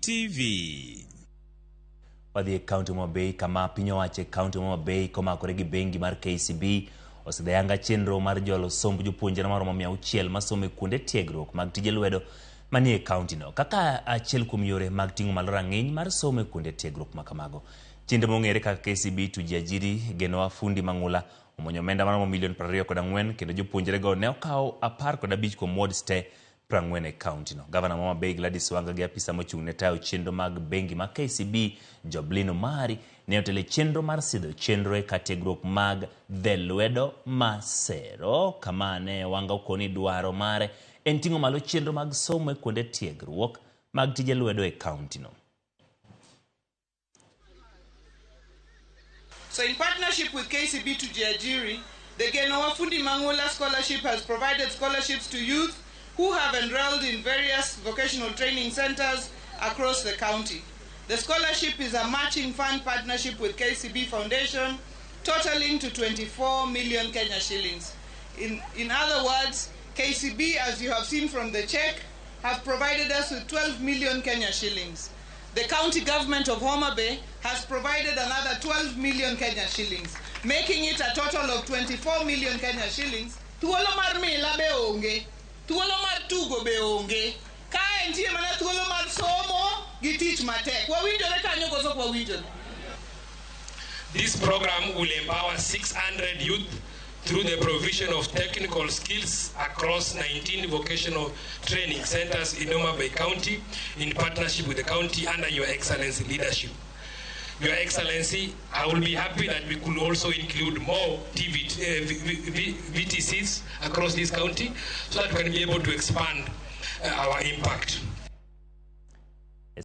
TV. Wadhi kaunti Homa Bay kama pinyo wache kaunti Homa Bay koma koregi bengi mar KCB osidho chenro mar jolo somb jopuonjre maromo 600 masome kuonde tiegruok mag tije lwedo manie kaunti no kaka achiel kuom yore mag ting'o malo rang'iny mar somo kuonde tiegruok makamago. Chinde mong'ere kaka KCB tujiajiri geno wafundi mang'ula omonyo omenda maromo $24,000 kendo jopuonjre go ne okawo 15 kuom wards te 40 e kaunti no. Gavana Homa Bay Gladys Wanga gi apisa mochung' ne tayo chenro mag bengi ma KCB Joblino Mari ne otele chenro mar sidho chenro e katiegruok mag dhe lwedo masero kama ne Wanga okoni dwaro mare en ting'o malo chenro mag somo e kuonde tiegruok mag tije lwedo e kaunti no. So in partnership with KCB Tujiajiri, the Genoa Fundi Mangula Scholarship has provided scholarships to youth who have enrolled in various vocational training centers across the county. The scholarship is a matching fund partnership with KCB Foundation, totaling to 24 million Kenya shillings. In other words, KCB, as you have seen from the check, have provided us with 12 million Kenya shillings. The county government of Homa Bay has provided another 12 million Kenya shillings, making it a total of 24 million Kenya shillings. Thuolo mar mila be onge, thuolo mar tugo be onge, ka entie mana thuolo mar somo gi tich matek. Wawinjore kanyo koso wawinjore. This program will empower 600 youth through the provision of technical skills across 19 vocational training centers in Homa Bay County in partnership with the county under Your Excellency leadership. Your Excellency, I will be happy that we could also include more VTCs across this county so that we can be able to expand our impact.